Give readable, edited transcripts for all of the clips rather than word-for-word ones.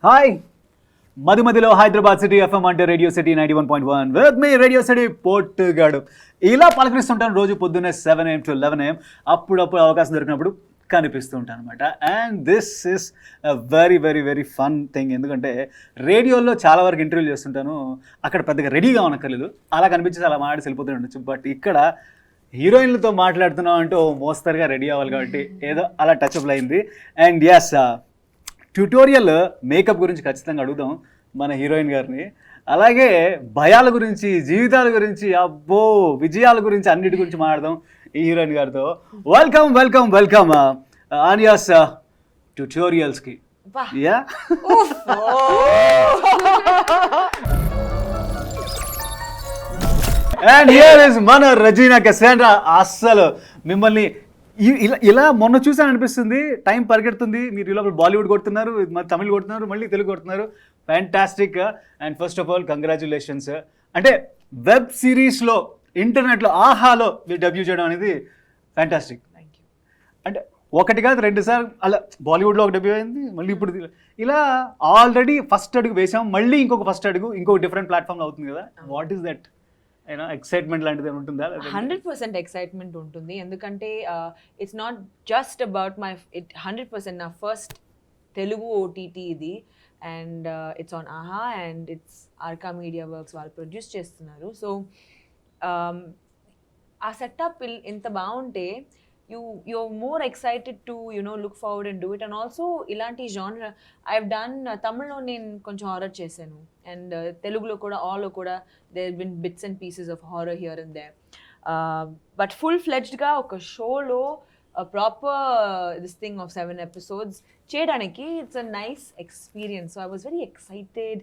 Hi Madhu మధ్యలో Hyderabad city FM అంటే radio city 91.1 with me radio city పోర్టుగాడు. ఇలా పలకరిస్తుంటాను రోజు పొద్దున్నే 7 AM to 11 AM. అప్పుడప్పుడు అవకాశం దొరికినప్పుడు కనిపిస్తూ ఉంటాను అనమాట. And this is very very very fun thing. ఎందుకంటే రేడియోలో చాలా వరకు ఇంటర్వ్యూలు చేస్తుంటాను, అక్కడ పెద్దగా రెడీగా ఉండక్కర్లేదు, అలా కనిపించేసి అలా మాట్లాడి వెళ్ళిపోతూ ఉండొచ్చు. బట్ ఇక్కడ హీరోయిన్లతో మాట్లాడుతున్నాం అంటే మోస్తరుగా రెడీ అవ్వాలి కాబట్టి ఏదో అలా టచ్అప్ అయింది. అండ్ ఎస్, ట్యూటోరియల్ మేకప్ గురించి ఖచ్చితంగా అడుగుదాం మన హీరోయిన్ గారిని. అలాగే భయాల గురించి, జీవితాల గురించి, అబ్బో విజయాల గురించి, అన్నిటి గురించి మాట్లాడదాం ఈ హీరోయిన్ గారితో. వెల్కమ్ వెల్కమ్ వెల్కమ్ ఆన్యాస్ ట్యూటోరియల్స్కి. యా అండ్ హియర్ ఇస్ మన రెజీనా కసాండ్రా. అస్సలు మిమ్మల్ని ఇలా మొన్న చూసాను అనిపిస్తుంది, టైం పరిగెడుతుంది. మీరు ఇలా బాలీవుడ్ కొడుతున్నారు, తమిళ్ కొడుతున్నారు, మళ్ళీ తెలుగు కొడుతున్నారు. Fantastic. And first of all congratulations. అంటే వెబ్ సిరీస్లో, ఇంటర్నెట్లో, ఆహాలో మీరు డెబ్యూ చేయడం అనేది ఫ్యాంటాస్టిక్. అంటే ఒకటి కాదు, 2 సార్లు అలా బాలీవుడ్లో ఒక డెబ్యూ అయింది, మళ్ళీ ఇప్పుడు ఇలా ఆల్రెడీ ఫస్ట్ అడుగు వేసాం, మళ్ళీ ఇంకొక ఫస్ట్ అడుగు ఇంకొక డిఫరెంట్ ప్లాట్ఫామ్లో అవుతుంది కదా. వాట్ ఈస్ దట్ ఎక్సైట్మెంట్ లాంటిది ఉంటుందా? 100% ఎక్సైట్మెంట్ ఉంటుంది. ఎందుకంటే it's not just about my 100% నా ఫస్ట్ తెలుగు ఓటీటీ ఇది. And it's on Aha and it's Arka Media Works వాళ్ళు ప్రొడ్యూస్ చేస్తున్నారు. సో ఆ సెటప్ ఇంత బాగుంటే you're more excited to look forward and do it. And also ilanti genre I've done Tamil lo nen koncham horror chesanu, and Telugu lo kuda all lo kuda there have been bits and pieces of horror here and there, but full fledged ga oka show lo a proper this thing of 7 episodes cheyadaniki it's a nice experience. So I was very excited.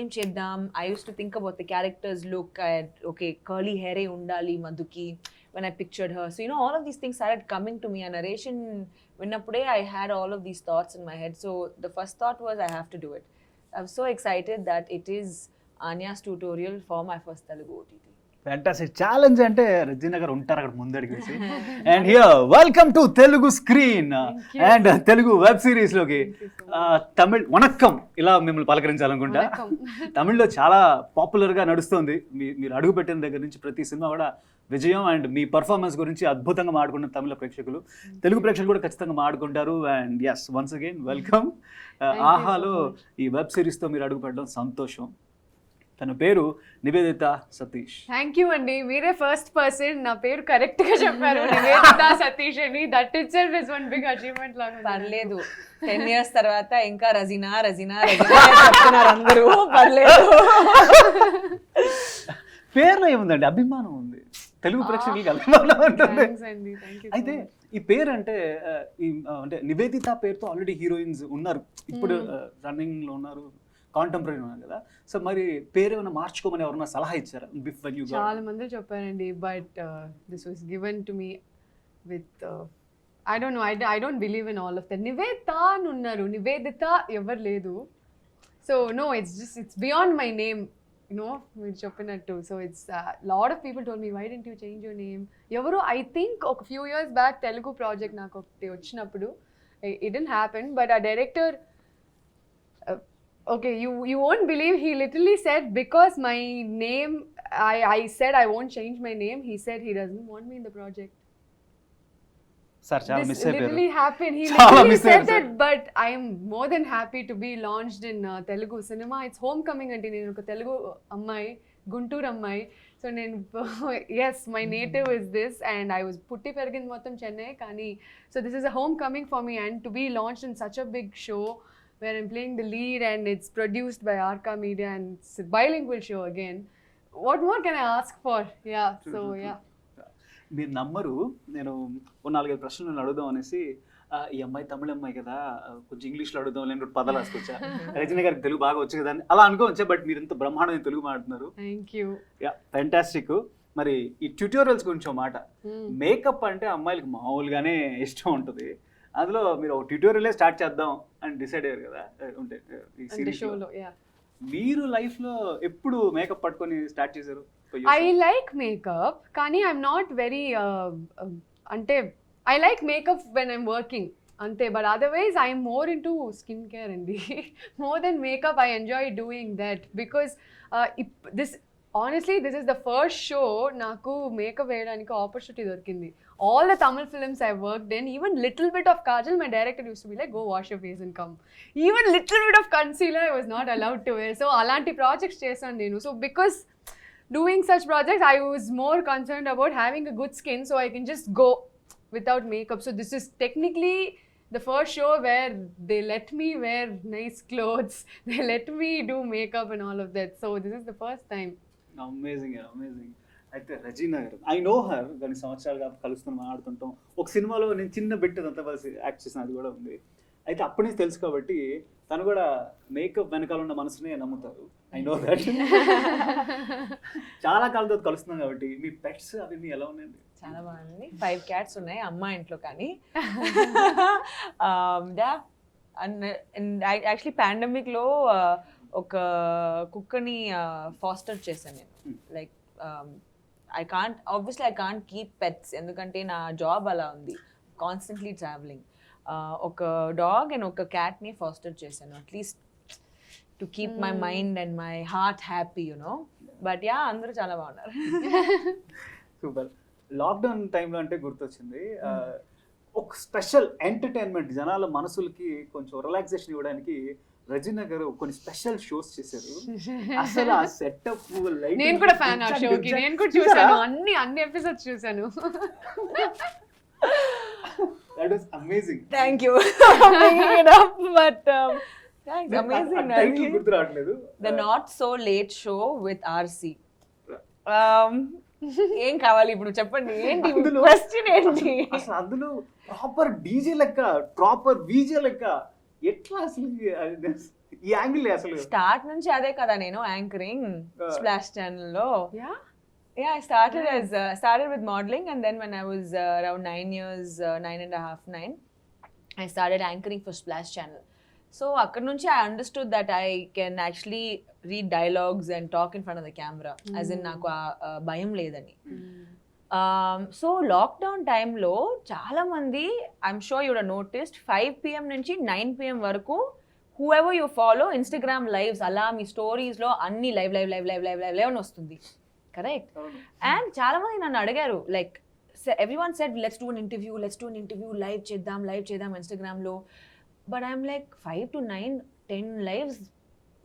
Em cheddam, I used to think about the characters look at, okay, curly hair e undali Madhuki when I pictured her. So all of these things started coming to me. A narration vinnappude I had all of these thoughts in my head. So the first thought was I have to do it. I'm so excited that it is Anya's tutorial for my first Telugu OTT. Fantastic challenge. అంటే రెజీనా గారు ఉంటారు అక్కడ ముందడికి వేసి. And here welcome to Telugu screen and Telugu web సిరీస్లోకి. తమిళ్ వణక్కం ఇలా మిమ్మల్ని పలకరించాలనుకుంటా. తమిళ్లో చాలా పాపులర్గా నడుస్తుంది. మీరు అడుగు పెట్టిన దగ్గర నుంచి ప్రతి సినిమా కూడా విజయం. అండ్ మీ పర్ఫార్మెన్స్ గురించి అద్భుతంగా మాట్లాడుకున్న తమిళ ప్రేక్షకులు, తెలుగు ప్రేక్షకులు కూడా ఖచ్చితంగా మాట్లాడుకుంటారు. And yes, once again welcome. ఆహాలో ఈ వెబ్ సిరీస్తో మీరు అడుగు పెట్టడం సంతోషం. తన పేరు నివేదితా సతీష్. థ్యాంక్ యూ అండి, మీరే ఫస్ట్ పర్సన్ నా పేరు కరెక్ట్ గా చెప్పారు, నివేదితా సతీష్ అని. That itself is one big achievement లాగా. పర్లేదు, 10 years తర్వాత ఇంకా రజీనా రజీనా రజీనా చెప్తున్నారు అందరూ. పర్లేదు, పేరులో ఏముందండి, అభిమానం ఉంది, తెలుగు ప్రేక్షకులకి అభిమానం ఉంటుంది. అయితే ఈ పేరు అంటే అంటే నివేదిత పేరుతో ఆల్రెడీ హీరోయిన్స్ ఉన్నారు, ఇప్పుడు రన్నింగ్ లో ఉన్నారు, కాంటెంపరీ ఉన్నారు కదా. సో మరి పేరు ఏమైనా మార్చుకోమని ఎవరైనా సలహా ఇచ్చారా? చాలా మంది చెప్పారండి, but this was given to me with I don't know, I don't believe in all of that. Niveditha అని ఉన్నారు, నివేదిత ఎవరు లేదు. So no, it's beyond my name, మీరు చెప్పినట్టు. So it's lot of people told me, why don't you change your name. ఎవరు, I think ఒక few years back Telugu project నాకు ఒకటి వచ్చినప్పుడు, ఇట్ డిడ్ంట్ హ్యాపెన్, బట్ ఆ director, okay, you won't believe, he literally said because my name, I said I won't change my name, he said he doesn't want me in the project. Sir, this literally happened. He literally said that, but I am more than happy to be launched in Telugu cinema. It's homecoming ante nenu oka Telugu ammai, Guntur ammai. So nenu yes, my native is this, and I was putti perigin mottham Chennai kani. So this is a homecoming for me, and to be launched in such a big show where I'm playing the lead and it's produced by Arca Media and it's a bilingual show again. What more can I ask for? Yeah, so yeah. మీరు నమ్మరు, నేను 4-5 ప్రశ్నలు అడుగుదాం అనేసి, ఈ అమ్మాయి తమిళ అమ్మాయి కదా, కొంచెం ఇంగ్లీష్లో అడుగుదాం, నేను 2 పదాలు రాసుకొచ్చా. రజనీ గారికి తెలుగు బాగా వచ్చు కదా అని అలా అనుకోవచ్చా, బట్ మీరు ఇంత బ్రహ్మాండమైన తెలుగు మాట్లాడుతున్నారు. Thank you. Yeah, fantastic. మరి ఈ ట్యూటోరియల్స్ గురించి మాట. మేకప్ అంటే అమ్మాయిలకి మామూలుగానే ఇష్టం ఉంటుంది, అందులో మీరు ఒక ట్యూటోరియలే స్టార్ట్ చేద్దాం అని డిసైడ్ అయ్యారు కదా. అంటే ఈ సిరీస్లో మీరు లైఫ్లో ఎప్పుడు మేకప్ పట్టుకొని స్టార్ట్ చేశారు? ఐ లైక్ మేకప్, కానీ ఐఎమ్ నాట్ వెరీ, అంటే I like makeup when I'm working. ante, but otherwise I am more into skincare and more than makeup. I enjoy doing that because honestly this is the first show naku makeup veyadaniki opportunity dorkindi. All the Tamil films I worked in, even little bit of kajal, my director used to be like, go wash your face and come. Even little bit of concealer I was not allowed to wear. So alanti projects chesanu nenu. So because doing such projects I was more concerned about having a good skin so I can just go without makeup. So this is technically the first show where they let me wear nice clothes, they let me do makeup and all of that. So this is the first time. Amazing. అయితే రజీనా గారు, I know her, కొన్ని సంవత్సరాలుగా కలుస్తున్నాం, మాట్లాడుతుంటాం. ఒక సినిమాలో నేను చిన్న bit అంతా కలిసి యాక్ట్ చేసిన అది కూడా ఉంది. అయితే అప్పటి నుంచి తెలుసు కాబట్టి తను కూడా మేకప్ వెనకాల ఉన్న మనసునే నమ్ముతారు. I know that. చాలా కాలంతో కలుస్తున్నాం కాబట్టి మీ పెట్స్ అవి ఎలా ఉన్నాయండి? చాలా బాగుంది. 5 cats ఉన్నాయి అమ్మ ఇంట్లో. కానీ యాక్చువల్లీ పాండమిక్లో ఒక కుక్కని ఫాస్టర్ చేశాను నేను. Like I can't keep pets ఎందుకంటే నా జాబ్ అలా ఉంది, కాన్స్టెంట్లీ ట్రావెలింగ్. ఒక డాగ్ అండ్ ఒక క్యాట్ని ఫాస్టర్ చేశాను, at least to keep my mind and my heart happy, you know. But yeah, అందరూ చాలా బాగున్నారు. సూపర్. లాక్డౌన్ టైంలో అంటే గుర్తొచ్చింది, ఒక స్పెషల్ ఎంటర్టైన్మెంట్ జనాల మనసులకి కొంచెం రిలాక్సేషన్ ఇవ్వడానికి రజీనా గారు కొన్ని స్పెషల్ షోస్ చేశారు. అసలు ఆ సెటప్, నేను కూడా ఫ్యాన్ ఆ షోకి, నేను కూడా చూసాను, అన్ని ఎపిసోడ్స్ చూసాను. That was amazing. Thank you for bringing it up, but thanks, amazing. Title గుర్తు రావట్లేదు. The Not So Late Show with RC. ఏం కావాలి ఇప్పుడు చెప్పండి, ఏంటి క్వశ్చన్ ఏంటి? అసలు అందులో ప్రాపర్ డీజే లెక్క, ప్రాపర్ వీజే లెక్క, ఎట్లా అసలు ఈ యాంగిల్ అసలు స్టార్ట్ నుంచి అదే కదా నేను యాంకరింగ్ స్ప్లాష్ ఛానల్లో. Yeah, I started with modeling, and then when I was around 9 years, 9.5, I started anchoring for Splash Channel. So akkad nunchi I understood that I can actually read dialogues and talk in front of the camera, as in naku bayam ledani. So lockdown time lo chaala mandi, I'm sure you would have noticed, 5 PM nunchi 9 PM varaku whoever you follow Instagram lives ala mi stories lo anni live అని వస్తుంది. Correct. And చాలా మంది నన్ను అడిగారు, like everyone said let's do an interview live చేద్దాం ఇన్స్టాగ్రామ్లో. But I'm like 5 to 9, 10 lives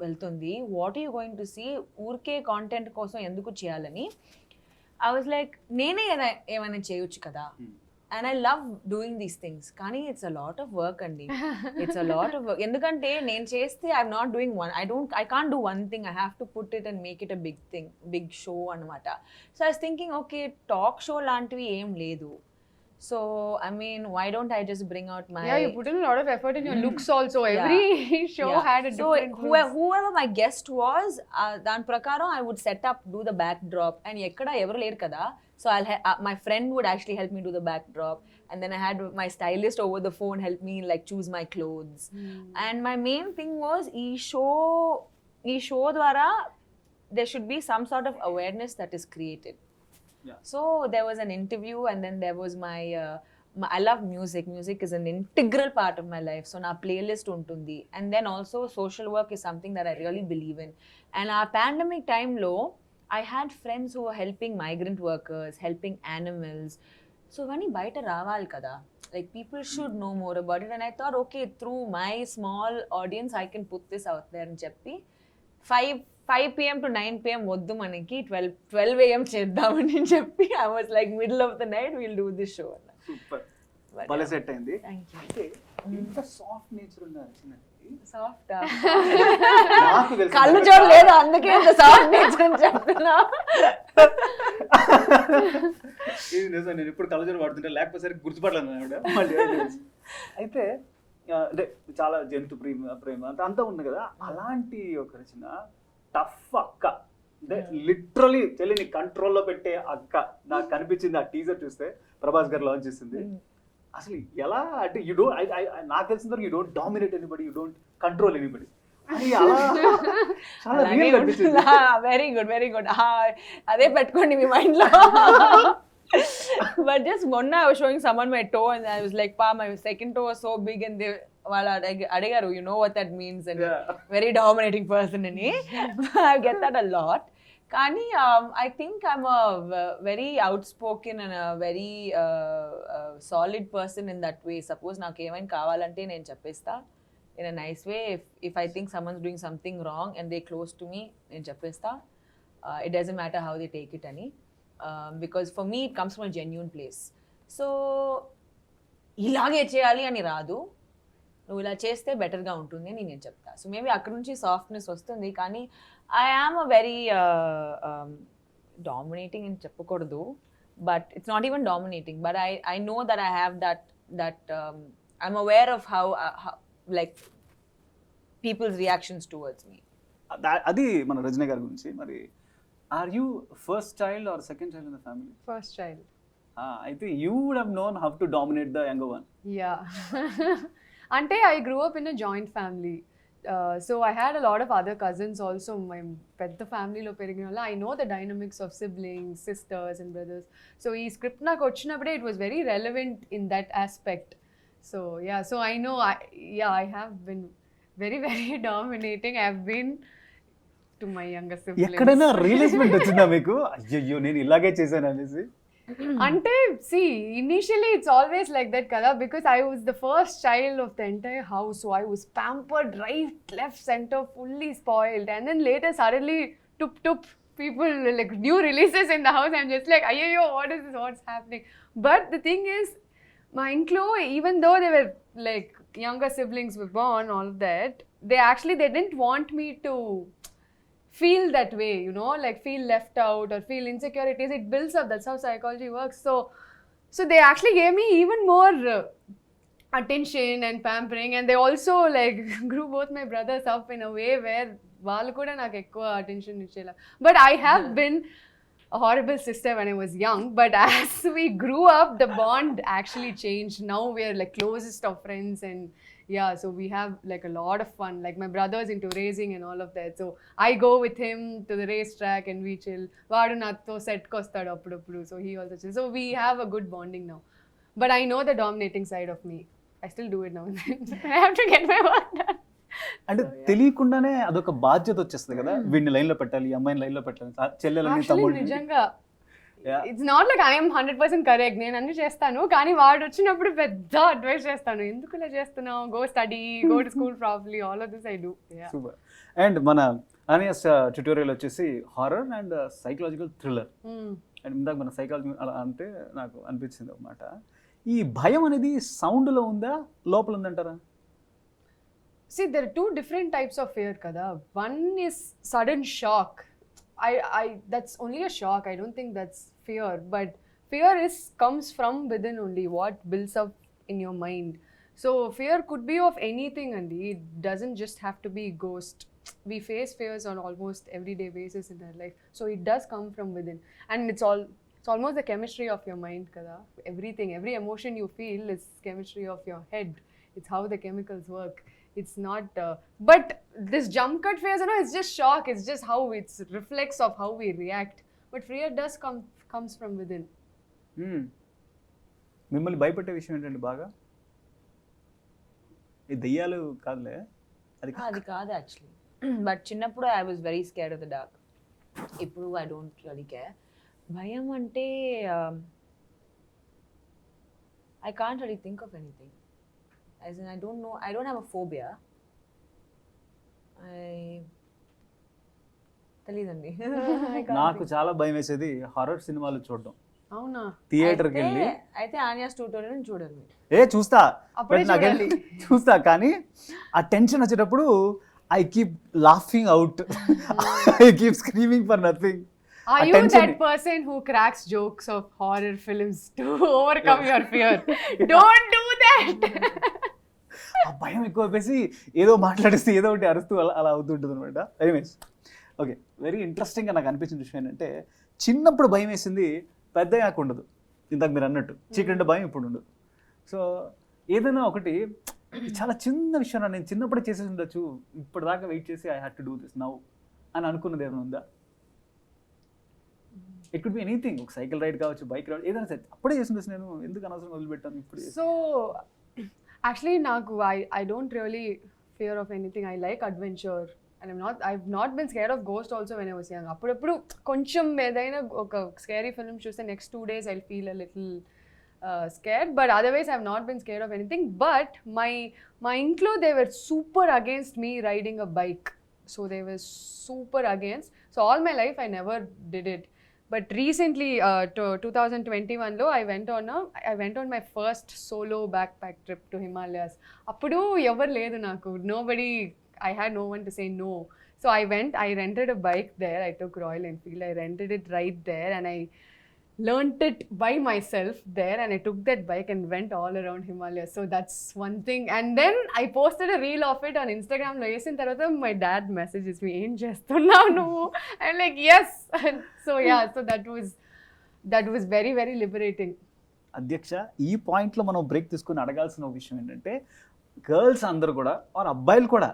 వెళ్తుంది, what you going to see? ఊరికే కాంటెంట్ కోసం ఎందుకు చేయాలని ఐ వాజ్ లైక్, నేనే ఏమైనా చేయొచ్చు కదా. And I love doing these things. Kani, it's a lot of work, Andi. It's a lot of work. Endukante nen cheste, I'm not doing one. I can't do one thing. I have to put it and make it a big thing, big show anamata. So I was thinking, okay, talk show lantivi em ledu. So I mean, why don't I just bring out my... Yeah, you put in a lot of effort in your looks also. Every show had a different... So whoever my guest was, dan prakaram I would set up, do the backdrop, and ekkada evaru leru kada. So my friend would actually help me do the backdrop, and then I had my stylist over the phone help me like choose my clothes. And my main thing was ee show dwara there should be some sort of awareness that is created. Yeah. So there was an interview, and then there was my I love music. Music is an integral part of my life. So na playlist untundi, and then also social work is something that I really believe in. And our pandemic time lo I had friends who were helping migrant workers, helping animals. So vani baita ravali kada, like people should know more about it. And I thought, okay, through my small audience I can put this out there and cheppi 5 PM to 9 PM వద్దు మనకి 12 AM చేద్దామని చెప్పి I was like middle of the night we'll do this show. Super, భలే set అయింది. Thank you. అంటే ఇంత soft nature ఉన్నారు చిన్నది. సాఫ్ట్ కళ్ళు చూడలేదు, అందుకే ఇంత సాఫ్ట్ నేచర్ అని చెప్తున్నా. ఇది నిజం, నేను ఇప్పుడు కళ్ళజోడు వాడుతుంటే లేకపోతే సరే గుర్తుపడలేను మళ్ళీ. అయితే అంటే చాలా జంతు ప్రేమ అంతా ఉంది కదా, అలాంటి ఒక రచన టఫ్ అక్క, అంటే లిటరలీ చెల్లిని కంట్రోల్లో పెట్టే అక్క నాకు కనిపించింది ఆ టీజర్ చూస్తే. ప్రభాస్ గారు లాంచ్ చేసింది. అసలు ఎలా అంటే నాకు తెలిసిన వరకు you don't dominate anybody, you don't control anybody. Very good, అదే పెట్టుకోండి మీ మైండ్ లో. But just one I was showing someone my toe and I was like, "Pa, my second toe was so big," and they adigaru, you know what that means, and very dominating person ani. I get that a lot. Kani, I think I'm a very outspoken and a very solid person in that way. Suppose నాకు ఏమైనా కావాలంటే నేను చెప్పేస్తా in a nice way. If I think someone's doing something wrong and they close to me, నేను చెప్పేస్తా. It doesn't matter how they take it ani. Because for me it comes from a genuine place. So ఇలాగే చేయాలి అని రాదు, నువ్వు ఇలా చేస్తే బెటర్గా ఉంటుంది అని నేను చెప్తా. సో మేబీ అక్కడ నుంచి సాఫ్ట్నెస్ వస్తుంది. కానీ I am a very dominating అని చెప్పకూడదు, but it's not even dominating, but I know that I have that I'm aware of how like people's reactions towards me. అది మన రజనీ గారి గురించి. మరి are you first child or second child in the family? First child. అయితే you would have known how to dominate the younger one. Yeah. Ante, I grew up in a joint family. So I had a lot of other cousins also. My pet family lo periginolla. I know the dynamics of siblings, sisters and brothers. So ee script na vachinappude it was very relevant in that aspect. So yeah, so I know I have been very very dominating. I have been to my younger siblings. ఎక్కడైనా రియలైజ్మెంట్ వచ్చిందా మీకు, అయ్యో నేను ఇలాగే చేశాను అనేసి? Ante, see, initially it's always like that, kada, because I was the first child of the entire house, so I was pampered right, left, center, fully spoiled. And then later, suddenly, tup, people, like new releases in the house, I'm just like, ayyo, what is this, what's happening? But the thing is, my Inklo, even though they were like younger siblings were born, all of that, they didn't want me to feel that way, you know, like feel left out or feel insecurities. It builds up. That's how psychology works. So they actually gave me even more attention and pampering, and they also like grew both my brothers up in a way where వాళ్ళు కూడా నాకు ఎక్కువ attention ఇచ్చేలా. But I have been a horrible sister when I was young, but as we grew up, the bond actually changed. Now we are like closest of friends, and yeah, so we have like a lot of fun. Like my brother's into racing and all of that, so I go with him to the racetrack and we chill. Vaadu natho set kostadu appudu, so he also chill. So we have a good bonding now. But I know the dominating side of me. I still do it now and then. I have to get my work done. అంటే తెలియకుండానే అదొక బాధ్యత వచ్చేస్తుంది కదా, వీడిని లైన్లో పెట్టాలి, ఈ అమ్మాయిని లైన్లో పెట్టాలి, చెల్లెలని తమ్ముడిని. నిజంగా it's not like I'm 100% correct, నేను అన్ని చేస్తాను, కానీ వాడు వచ్చినప్పుడు పెద్ద అడ్వైస్ చేస్తాను, ఎందుకు ఇలా చేస్తున్నావు, go study, go to school properly, all of this I do. Super. And మన అనియాస్ ట్యుటోరియల్ వచ్చేసి horror and psychological thriller. And ఇందాక మన సైకాలజీ అలా అంటే నాకు అనిపించింది అన్నమాట. ఈ భయం అనేది సౌండ్లో ఉందా, లోపల ఉందంటారా? See, there are two different types of fear, kada. One is sudden shock. That's only a shock. I don't think that's fear. But fear comes from within only, what builds up in your mind. So fear could be of anything, and it doesn't just have to be ghost. We face fears on almost everyday basis in our life. So it does come from within. And it's almost the chemistry of your mind, kada. Everything, every emotion you feel is chemistry of your head. It's how the chemicals work. It's not, but this jump cut phase, you know, it's just shock. It's just how it's reflex of how we react. But fear does comes from within. మిమ్మల్ని భయపెట్టే విషయం ఏంటండి బాగా? ఈ దెయ్యాలు కాదులే, అది కాదు యాక్చువల్లీ. బట్ చిన్నప్పుడు I was very scared of the dark. ఇప్పుడు ఐ డోంట్ రియలీ కేర్. భయం అంటే I can't really think of anything. As in, I don't know, I don't have a phobia. తెలీదండి. నాకు చాలా భయం వేసేది హారర్ సినిమాలు చూడడం. అవునా? థియేటర్కి వెళ్ళి అయితే ఆన్యాస్ ట్యూటోరియల్ చూడండి. చూస్తా కానీ ఆ టెన్షన్ వచ్చేటప్పుడు I keep laughing out. I keep screaming for nothing. Are you that person who cracks jokes of horror films to overcome your fear? Don't do that. ఆ భయం ఎక్కువ వేసి ఏదో మాట్లాడిస్తే ఏదో ఒకటి అరుస్తూ అలా అవుతుంటుంది అనమాట. ఎనీవేస్, ఓకే, వెరీ ఇంట్రెస్టింగ్గా నాకు అనిపించిన విషయం ఏంటంటే, చిన్నప్పుడు భయం వేసింది పెద్దయ్యాక ఉండదు. ఇంతకు మీరు అన్నట్టు చీకటి భయం ఇప్పుడు ఉండదు. సో ఏదైనా ఒకటి చాలా చిన్న విషయం నేను చిన్నప్పుడే చేసేసి ఉండొచ్చు, ఇప్పటిదాకా వెయిట్ చేసి I had to do this now అని అనుకున్నది ఏమైనా ఉందా? ఇట్ కుడ్ బి ఎనీథింగ్, ఒక సైకిల్ రైడ్ కావచ్చు, బైక్ రైడ్, ఏదైనా సరే అప్పుడే చేసింది నేను ఎందుకు అనవసరం వదిలిపెట్టాను ఇప్పుడు. So actually నాకు I don't really fear of anything. I like adventure and I've not been scared of ghost also when I was young. అప్పుడప్పుడు కొంచెం ఏదైనా ఒక scary film చూస్తే next 2 days I'll feel a little scared, but otherwise I've not been scared of anything. But my intlo, they were super against me riding a bike. So they were super against. So all my life I never did it. But recently, 2021 lo, I went on my first solo backpack trip to Himalayas. Appudu ever ledu naku. Nobody, I had no one to say no. So I rented a bike there. I took Royal Enfield. I rented it right there and I learnt it by myself there, and I took that bike and went all around Himalayas. So that's one thing. And then I posted a reel of it on Instagram lo chesin tarvata my dad messages me, em chestunnava nuvu? I'm like, yes. So yeah, so that was very very liberating. అధ్యక్ష, ఈ పాయింట్లో మనం break తీసుకుని అడగాల్సిన విషయం ఏంటంటే, girls అందరూ కూడా ఆర్ అబ్బాయిలు కూడా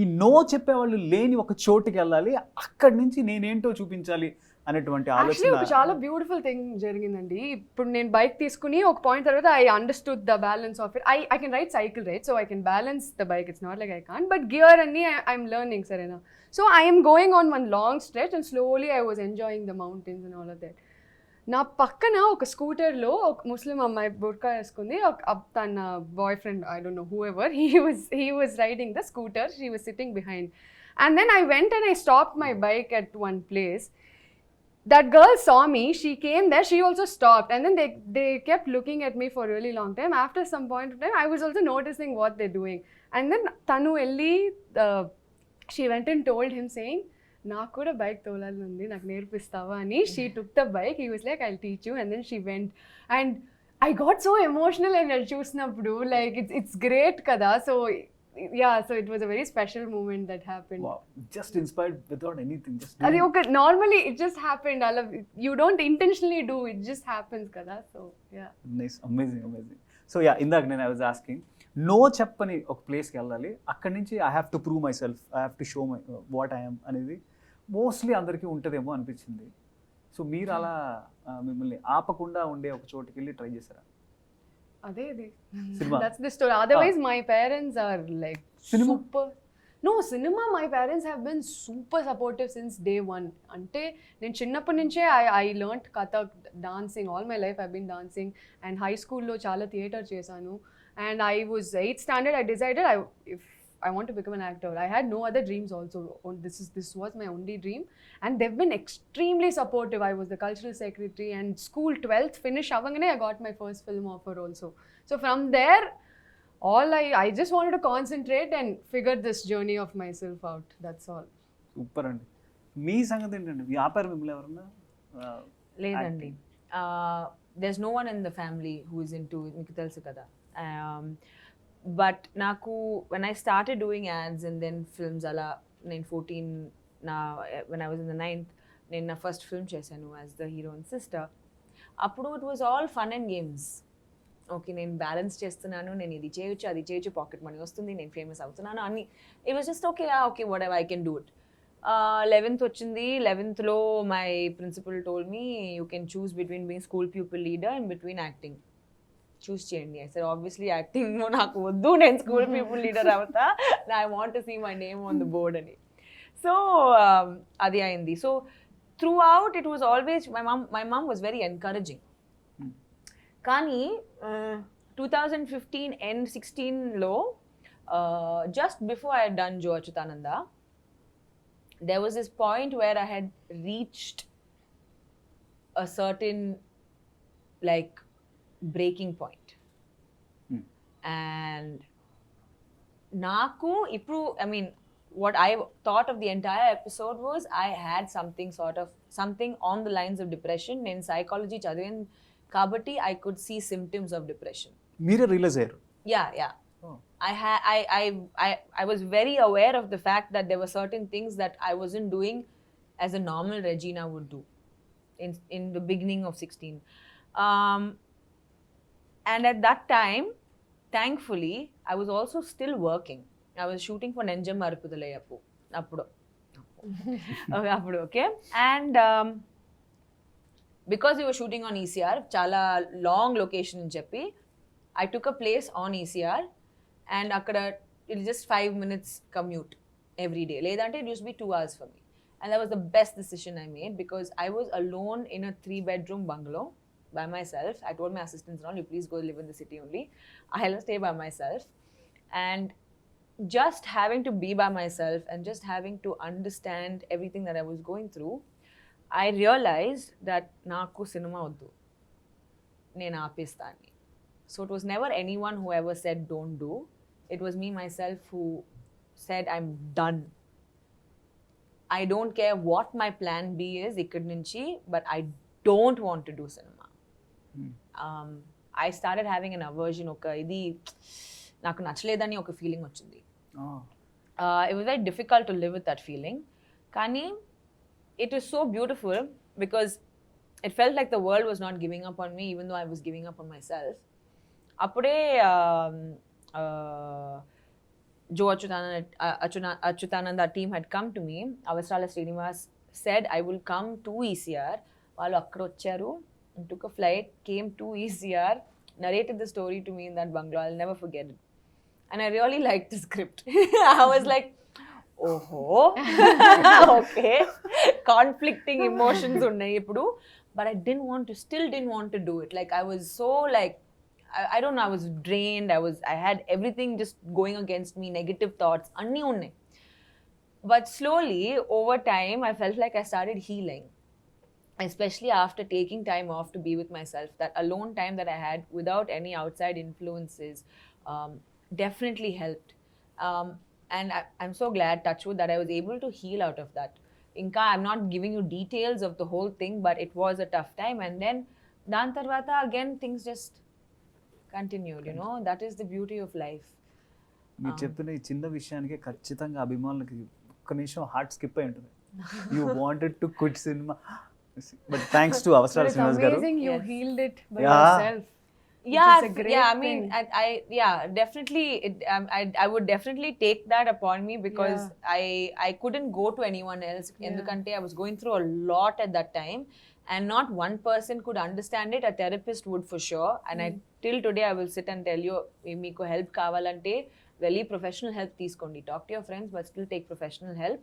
ఈ నో చెప్పేవాళ్ళు లేని ఒక చోటుకి వెళ్ళాలి, అక్కడి నుంచి నేనేంటో చూపించాలి అనేటువంటి యాక్చువల్లీ ఒక ఆలోచన. చాలా బ్యూటిఫుల్ థింగ్ జరిగిందండి. ఇప్పుడు నేను బైక్ తీసుకుని ఒక పాయింట్ తర్వాత I understood the balance of it. I can ride cycle right, so I can balance the bike. It's not like I can't, but gear అన్ని ఐఎమ్ లెర్నింగ్, సరేనా. So I'm going on one long stretch and slowly I was enjoying the mountains and all of that. నా పక్కన ఒక స్కూటర్లో ఒక ముస్లిం అమ్మాయి బుర్కా వేసుకుంది. తన boyfriend, I don't know whoever, he was riding the scooter, she was sitting behind. And then I went and I stopped my bike at one place. That girl saw me, she came there, she also stopped, and then they kept looking at me for a really long time. After some point of time, I was also noticing what they're doing. And then Tanu Elli, she went and told him saying, నాకు కూడా bike తోలాలి ఉంది, నాకు నేర్పిస్తావా అని. She took the bike, he was like I'll teach you, and then she went. And I got so emotional and అది చూసినప్పుడు like it's great కదా. So yeah, so it was a very special moment that happened. Wow, just inspired without anything, just అది ఒక normally it just happened. I love it. You don't intentionally do, it just happens kada. So yeah, nice, amazing. So yeah, ఇందాక నేను I was asking, no చెప్పని ఒక ప్లేస్కి వెళ్ళాలి, అక్కడి నుంచి I have to prove my self, I have to show my what I'm అనేది mostly అందరికీ ఉంటుందేమో అనిపించింది. సో మీరు అలా మిమ్మల్ని ఆపకుండా ఉండే ఒక చోటుకి వెళ్ళి ట్రై చేశారా? adedi Cinema. that's the story. Otherwise my parents are like Cinema? super. No, cinema, my parents have been super supportive since day one. Ante నేను చిన్నప్పటి నుంచే I learnt kathak dancing. All my life I've been dancing, and high school లో చాలా theatre చేశాను. And I was 8th standard, I decided if I want to become an actor. I had no other dreams also. This was my only dream, and they've been extremely supportive. I was the cultural secretary, and school 12th finish avangane I got my first film offer also. So from there, I just wanted to concentrate and figure this journey of myself out. That's all. Super అండి. మీ సంగతి ఏంటండి, వ్యాపారం మిమ్మల్ని ఎవరన్నా? లేదండి, there's no one in the family who is into, మీకు తెలుసు కదా. But నాకు when I started doing ads and then films అలా, నేను 14 when I was in the 9th, నేను నా ఫస్ట్ ఫిల్మ్ చేశాను as the hero and sister. అప్పుడు it was all fun and games. Okay, నేను బ్యాలెన్స్ చేస్తున్నాను, నేను ఇది చేయొచ్చు అది చేయొచ్చు, పాకెట్ మనీ వస్తుంది, నేను ఫేమస్ అవుతున్నాను అన్ని. It was just okay whatever I can do it. 11th వచ్చింది. 11th లో my principal told me, you can choose between being school people leader and between acting, choose చేయండి. I said obviously acting నాకు వద్దు, నేను school people leader అవుతా, I want to see my name on the board అని. So అది అయింది. So throughout it was always my mum was very encouraging. కానీ 2015 and 16లో just before I had done Joe Achutananda, there was this point where I had reached a certain like breaking point. And naku ipru, I mean, what I thought of the entire episode was I had something on the lines of depression. Nen psychology chadivin kabatti I could see symptoms of depression. మీరే realise అయ్యారు? Yeah. I was very aware of the fact that there were certain things that I wasn't doing as a normal Regina would do in the beginning of 16. And at that time, thankfully, I was also still working. I was shooting for Nenjam Marupudalayapu. Appudu. Okay. And because we were shooting on ECR, chala long location అని చెప్పి I took a place on ECR and akkada it was just 5 minutes commute every day. Ledante it used to be 2 hours for me. And that was the best decision I made because I was alone in a 3-bedroom bungalow by myself. I told my assistants, "No, you please go live in the city only. I'll stay by myself." And just having to be by myself and just having to understand everything that I was going through, I realized that naaku cinema oddu, nenu aapistani. So it was never anyone who ever said don't do. It was me myself who said I'm done. I don't care what my plan B is ikkad nunchi, but I don't want to do cinema. I started having an aversion, oka idi naaku nachaledani oka feeling ochindi. It was very difficult to live with that feeling. Kani it was so beautiful because it felt like the world was not giving up on me even though I was giving up on myself. Appude Joe Achyutanand, that team had come to me. Avasrala Srinivas said I will come to ECR. Vallu akkada vacharu and took a flight, came to ECR, narrated the story to me in that bungalow. I'll never forget it. And I really liked the script. I was like, oh, okay. Conflicting emotions unnai ippudu. But I still didn't want to do it. Like I was so like, I don't know, I was drained. I had everything just going against me, negative thoughts, anni unnai. But slowly, over time, I felt like I started healing. Especially after taking time off to be with myself. That alone time that I had without any outside influences definitely helped. And I'm so glad, touchwood, that I was able to heal out of that. Inka, I'm not giving you details of the whole thing, but it was a tough time. And then, dan tarvata, again, things just continued, you know. That is the beauty of life. మీరు చెప్పిన ఈ చిన్న విషయానికి ఖచ్చితంగా అభిమానులకి ఒక్క నిమిషం heart skip అయి ఉంటుంది. You wanted to quit cinema, but thanks to అవసరాల శ్రీనివాస్ గారు. Amazing, you Yes. healed it by yourself. Yeah, Which is a great yeah. I mean, thing. definitely. I would definitely take that upon me because I couldn't go to anyone else. Endukante I was going through a lot at that time, and not one person could understand it. A therapist would for sure. And till today, I will sit and tell you, meeku help kavalante, velli professional help teeskondi. Talk to your friends, but still take professional help.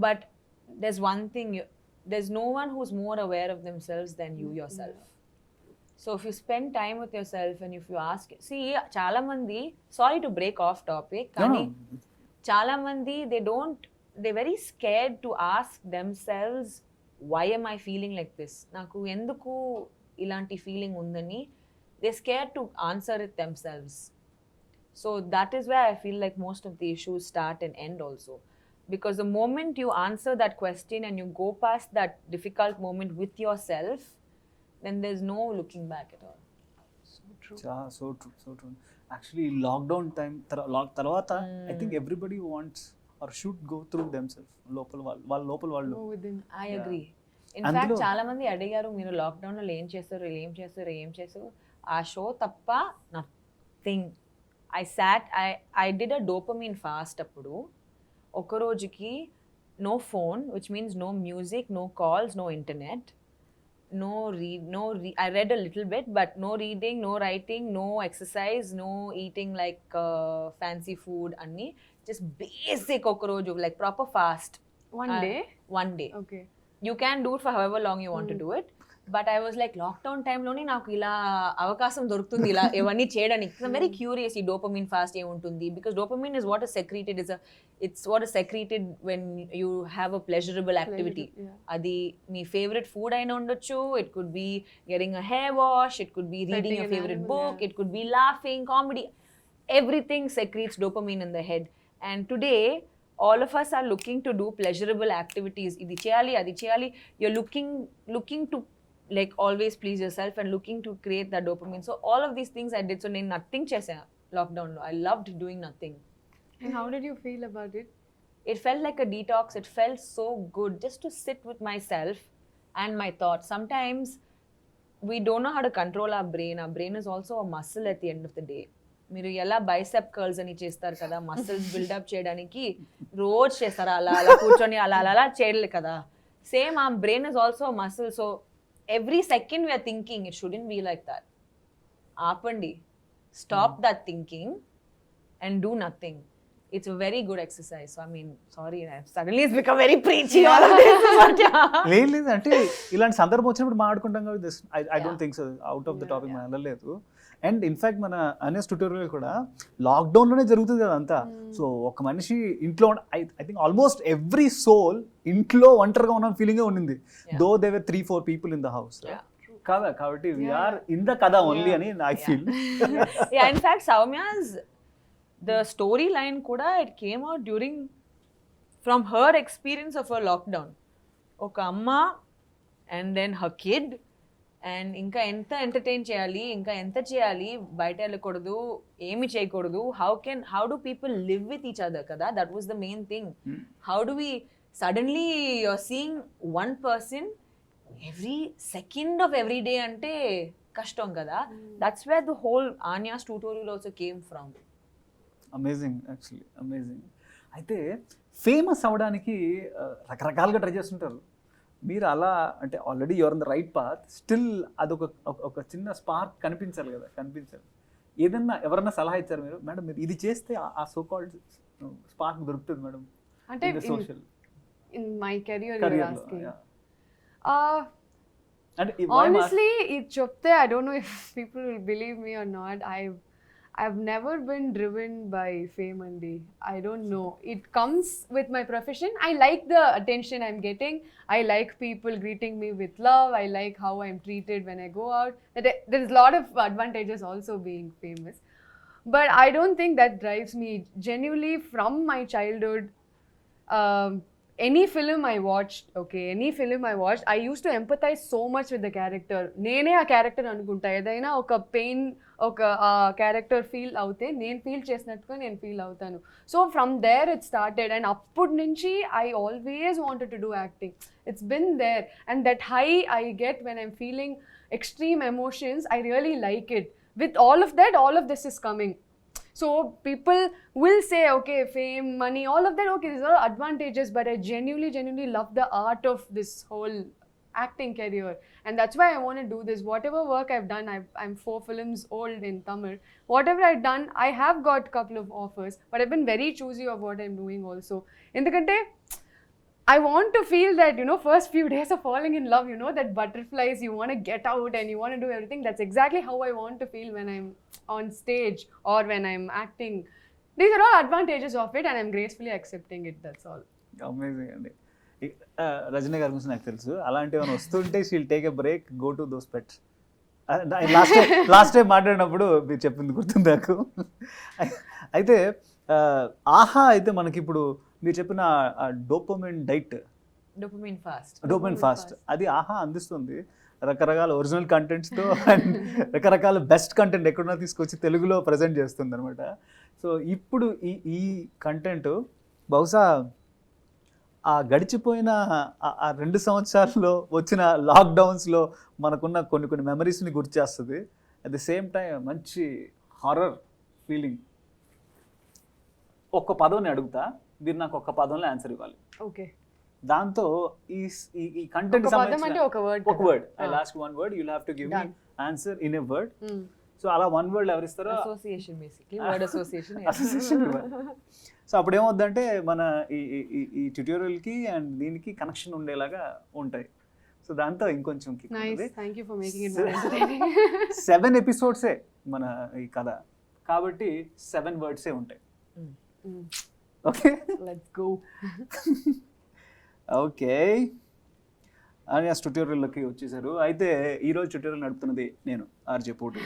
But there's one thing. There's no one who's more aware of themselves than you yourself. So if you spend time with yourself and if you ask, see, chala mandi, sorry to break off topic, kani chala mandi, they're very scared to ask themselves, why am I feeling like this? Naku enduku ilanti feeling undani, they're scared to answer it themselves. So that is where I feel like most of the issues start and end also. Because the moment you answer that question and you go past that difficult moment with yourself, then there's no looking back at all. So true. So true. Actually lockdown time తర్వాత I think everybody wants or should go through themself. వాళ్ళ లోపల వాళ్ళు. Go within. I agree. In fact, చాలా మంది అడిగారు, మీరు lockdown లో ఏం చేస్తారు. ఆ షో తప్ప nothing. I did a dopamine fast అప్పుడు. ఒక రోజుకి no phone, which means no music, no calls, no internet. I read a little bit, but no reading, no writing, no exercise, no eating like fancy food, anni. Just basic okroju, like proper fast. One day? One day. Okay. You can do it for however long you want to do it. But I was like, lockdown time loni naaku ila avakasam dorukutundi ila evanni cheyadaniki. I'm very curious ee dopamine fast em untundi, because dopamine is what is secreted, it's what is secreted when you have a pleasurable activity. Adi mee favorite food aina undochu, it could be getting a hair wash, it could be reading your favorite book, it could be laughing, comedy. Everything secretes dopamine in the head. And today all of us are looking to do pleasurable activities. Idi cheyali, adi cheyali. You're looking to like always please yourself and looking to create that dopamine. So all of these things I did. So nenu nothing chesa lockdown lo. I loved doing nothing. And how did you feel about it? It felt like a detox. It felt so good just to sit with myself and my thoughts. Sometimes we don't know how to control our brain. Our brain is also a muscle at the end of the day. మీరు ఎలా bicep curls అని చేస్తారు కదా, muscles buildup చేయడానికి రోజు చేస్తారు, అలా కూర్చొని అలా చేయలేదు కదా. Same, our brain is also a muscle. So every second we are thinking, it shouldn't be like that. Aapandi. Stop that thinking and do nothing. It's a very good exercise. So I mean, sorry, suddenly it's become very preachy all of this. But yeah. లేదు అంటే ఇలాంటి సందర్భం వచ్చినప్పుడు మాట్లాడుకుంటాం కాబట్టి I don't think so out of the topic మనం వెళ్ళలేదు. And in fact మన అనేస్ ట్యూటోరియల్ కూడా లాక్డౌన్లోనే జరుగుతుంది కదా అంతా. సో ఒక మనిషి ఇంట్లో I think almost every soul ఇంట్లో ఒంటరిగా ఉన్న ఫీలింగే ఉండింది, though they were 3-4 people in the house కదా. కాబట్టి వీఆర్ ఇన్ ద కదా ఓన్లీ అని I feel. Yeah, in fact, Soumya's the storyline kuda it came out during from her experience of her lockdown. Oka amma and then her kid and ఇంకా ఎంత entertain చేయాలి, ఇంకా ఎంత చేయాలి, బయట వెళ్ళకూడదు, ఏమి చేయకూడదు, how do people live with each other కదా, that was the main thing. How do we suddenly you're seeing one person every second of every day అంటే కష్టం కదా. That's where the whole Anya's tutorial also came from. Amazing, actually amazing. అయితే famous అవ్వడానికి రకరకాలుగా try చేస్తుంటారు. మీరు అలా అంటే already your on the right path, still అదొక ఒక చిన్న స్పార్క్ కనిపించాలి కదా, కనిపించాలి. ఏదన్నా ఎవరన్నా సలహా ఇచ్చారు మీరు, మేడం మీరు ఇది చేస్తే ఆ సో కాల్డ్ స్పార్క్ దొరుకుతుంది మేడం అంటే social in my career Career you're lo, asking? yeah. And Honestly, it chopte, I don't know if people will believe me or not. I've never been driven by fame, Andy. I don't know. It comes with my profession. I like the attention I'm getting. I like people greeting me with love. I like how I'm treated when I go out. There's a lot of advantages also being famous. But I don't think that drives me. Genuinely, from my childhood, any film I watched, I used to empathize so much with the character. నేనే ఆ character అనుకుంటా. ఏదైనా ఒక pain ఒక character feel అవుతే నేను feel చేసినట్టుగా నేను ఫీల్ అవుతాను. So from there it started and అప్పటి నుంచి I always wanted to do acting. It's been there and that high I get when I'm feeling extreme emotions, I really like it. With all of that, all of this is coming. So people will say, okay, fame, money, all of that, okay, these are advantages, but I genuinely love the art of this whole acting career. And that's why I want to do this. Whatever work I've done, I'm 4 films old in Tamil. Whatever I've done, I have got a couple of offers, but I've been very choosy of what I'm doing also. Endukante I want to feel that, first few days of falling in love, that butterflies, you want to get out and you want to do everything. That's exactly how I want to feel when I'm on stage or when I'm acting. These are all advantages of it and I'm gracefully accepting it, that's all. Amazing అండి. రజనీ గారి గురించి నాకు తెలుసు, అలాంటి ఏమైనా వస్తుంటే she'll take a break, go to those pets. Last time మాట్లాడినప్పుడు మీరు చెప్పింది గుర్తుంది నాకు. అయితే ఆహా అయితే మనకి ఇప్పుడు మీరు చెప్పిన డోపమైన్ డైట్, డోపమైన్ ఫాస్ట్ అది ఆహా అందిస్తుంది. రకరకాల ఒరిజినల్ కంటెంట్స్తో అండ్ రకరకాల బెస్ట్ కంటెంట్ ఎక్కడున్నా తీసుకొచ్చి తెలుగులో ప్రజెంట్ చేస్తుంది అనమాట. సో ఇప్పుడు ఈ కంటెంట్ బహుశా ఆ గడిచిపోయిన ఆ 2 సంవత్సరాల్లో వచ్చిన లాక్డౌన్స్లో మనకున్న కొన్ని మెమరీస్ని గుర్తు చేస్తుంది. అట్ ది సేమ్ టైం మంచి హారర్ ఫీలింగ్. ఒక్క పదం అడుగుతా, మీరు నాకు ఒక్క పదంలో ఆన్సర్ ఇవ్వాలి. ఓకే. దాంతో ఈ కంటెంట్ ఒక word, I last 1 word, you will have to give me answer in a word. So అలా 1 word ఎవరు ఇస్తారో association, basically word association. So అప్పుడు ఏమవుద్దంటే మన ఈ ట్యుటోరియల్కి అండ్ దీనికి కనెక్షన్ ఉండేలాగా ఉంటాయి. సో దాంతో ఇంకొంచెం 7 ఎపిసోడ్సే మన ఈ కథ కాబట్టి 7 wordsే ఉంటాయి. Okay, let's go. ఓకే, అనియాస్ ట్యుటోరియల్లోకి వచ్చేసారు. అయితే ఈరోజు ట్యుటోరియల్ నడుపుతున్నది నేను, ఆర్జే పోటు.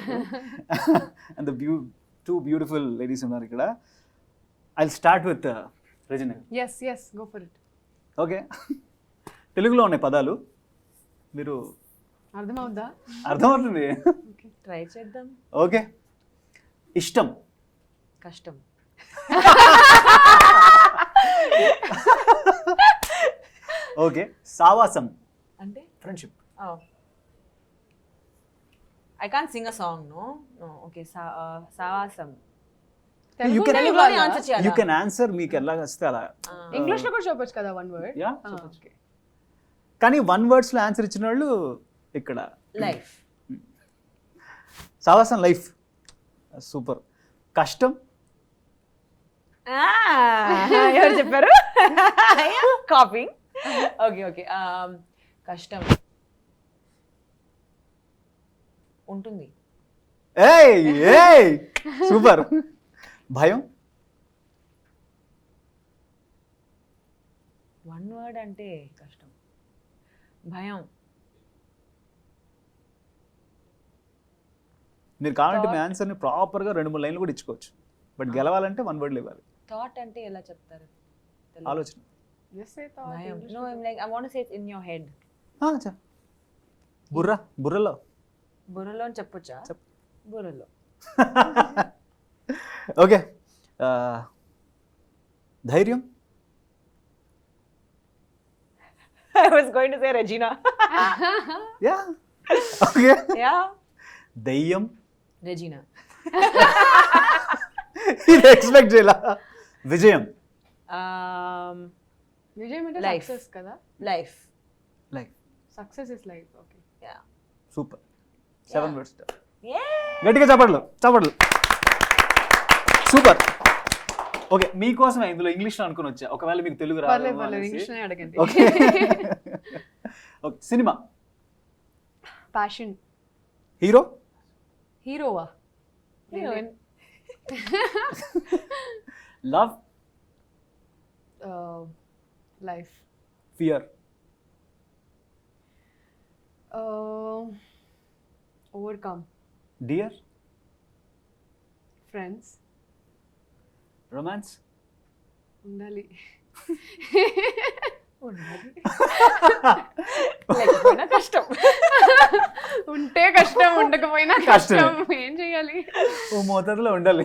అండ్ ద 2 బ్యూటిఫుల్ లేడీస్ ఉన్నారు ఇక్కడ. I start with Regina. yes go for it. Okay, తెలుగులో ఉన్నాయి పదాలు, మీరు అర్థమవుతుందా? అర్థమవుతుంది, ట్రై చేద్దాం. ఓకే. ఇష్టం, కష్టం, ఓకే. సావాసం అంటే friendship. I can't sing a song, no. Okay, సావాసం. You can ఆన్సర్ చేయాలి. You can answer, మీకు ఎలా వస్తే అలా. ఇంగ్లీష్ లో కూడా చెప్పొచ్చు కదా 1 word. Yeah, okay. కానీ 1 wordsలో ఆన్సర్ ఇచ్చిన వాళ్ళు ఇక్కడ లైఫ్. సావాసం లైఫ్. సూపర్. కష్టం. ఎవరు చెప్పారు? కాపింగ్. ఓకే. కష్టం ఉంటుంది. ఏయ్ సూపర్. భయం. 1 word అంటే కష్టం. భయం. మీరు కావాలంటే మీ ఆన్సర్ని ప్రాపర్గా 2-3 లైన్లు కూడా ఇచ్చుకోవచ్చు, బట్ గెలవాలంటే 1 word ఇవ్వాలి. థాట్ అంటే ఎలా చెప్తారు? ఆలోచన. భయం. No, I'm like I want to say it's in your head. బుర్రలో అని చెప్పొచ్చా? బుర్రలో. ఓకే. ధైర్యం. I was going to say Regina. Yeah okay. Yeah. దయ్యం. Regina. ఇది ఎక్స్పెక్ట్ చేయాలా? విజయం. విజయం అంటే Life. సక్సెస్ కదా. Life. Success is life. Okay. Yeah. Super. 7 words. Yeah. గట్టిగా చప్పట్లు. సూపర్. ఓకే, మీకోసమే ఇందులో ఇంగ్లీష్లో అనుకుని వచ్చా, ఒకవేళ మీకు తెలుగు రాదు. ఇంగ్లీష్లోనే అడగండి. ఓకే. సినిమా. ప్యాషన్. హీరోవా? Heroine. Love. Life. Fear. Overcome. Dear. Friends. Romance. ఉండాలి. లేకపోయినా కష్టం. ఉంటే కష్టం, ఉండకపోయినా కష్టం. ఏం చేయాలి? ఓ మోతాదులో ఉండాలి.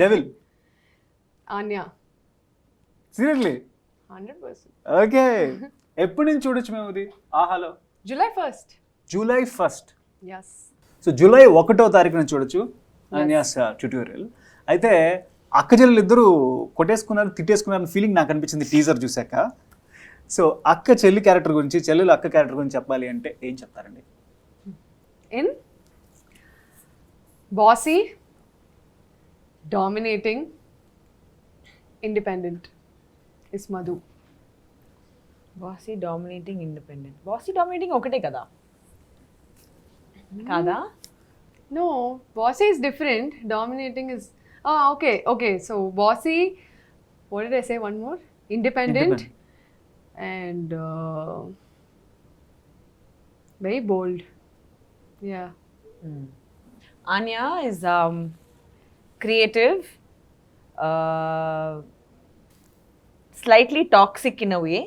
డెవిల్. ఆన్యా. సీరియస్లీ? 100%. ఓకే. ఎప్పటి నుంచి చూడొచ్చు మేము ఇది ఆహాలో? July 1st. July 1st. Yes. So July 1వ తారీఖున చూడొచ్చు అన్యాస్ ట్యూటోరియల్. అయితే అక్క చెల్లెలు ఇద్దరు కొట్టేసుకున్నారు, తిట్టేసుకున్నారు ఫీలింగ్ నాకు అనిపించింది టీజర్ చూశాక. సో అక్క చెల్లి క్యారెక్టర్ గురించి, చెల్లెలు అక్క క్యారెక్టర్ గురించి చెప్పాలి అంటే ఏం చెప్తారండి? In bossy, dominating, independent is Madhu. Bossy, dominating, independent. Bossy dominating ఒకటే కదా? కాదా? No, bossy is different. Dominating is okay. So bossy. What did I say? One more. Independent. And very bold. Yeah. Anya is creative, slightly toxic in a way.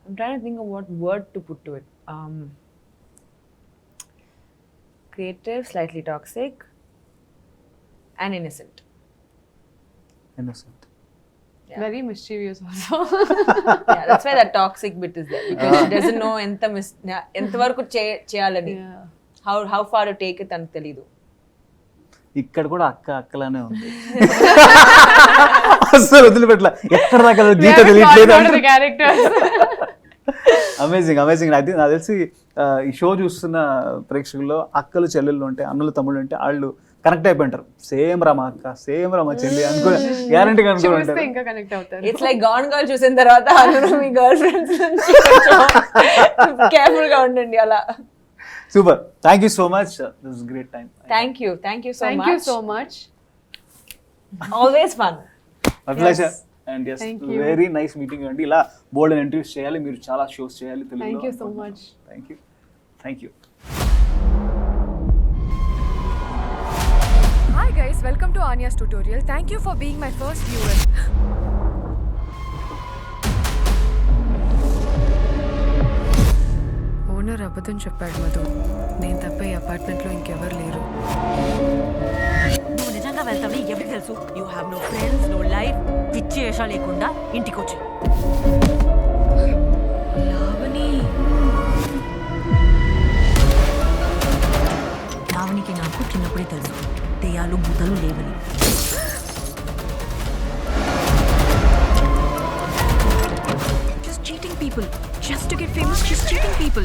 I'm trying to think of what word to put to it. Creative, slightly toxic, and innocent. Innocent. Yeah. Very mischievous also. Yeah, that's why that toxic bit is there, because she doesn't know ఎంత వరకు చేయాలని, how far to take it అని తెలీదు. ఇక్కడ కూడా అక్కలానే ఉంది. అసలు వదిలిపెట్ల, ఎక్కడ దాకా గీత తెలియట్లేదు. అమేజింగ్. నాకు తెలిసి ఈ షో చూస్తున్న ప్రేక్షకుల్లో అక్కలు చెల్లెళ్ళు ఉంటే, అన్నలు తమ్ముళ్ళు ఉంటే వాళ్ళు కనెక్ట్ అయిపోయింటారు. సేమ్ రామా అక్క, సేమ్ రామా చెల్లి అనుకుని గ్యారంటీగా అనుకుంటారు. ఇట్స్ లైక్ గాన్ గర్ల్ చూసిన తర్వాత మీ గర్ల్ ఫ్రెండ్స్ కేర్ఫుల్ గా ఉండండి అలా. Super. Thank you so much. This is great time. Thank you so much. Always fun. My pleasure. And yes, very nice meeting you. ఇలా బోల్డ్ ఇంటర్వ్యూస్ చేయాలి, మీరు చాలా shows చేయాలి తెలుగులో. Thank you so much. Thank you. Hi guys, welcome to Anya's tutorial. Thank you for being my first viewer. Owner అబద్ధం చెప్పాడు మధు. నేను తప్ప ఈ అపార్ట్మెంట్లో ఇంకెవరు లేరు. నువ్వు నిజంగా వెళ్తావని ఎవరికి తెలుసు? You have no friends, no life. పిచ్చి వేషాలు లేకుండా ఇంటికి వచ్చి. లావణికి నాకు చిన్నప్పుడే తెలుసు దెయ్యాలు భూతాలు లేవని. people. Just to get famous, she's cheating people.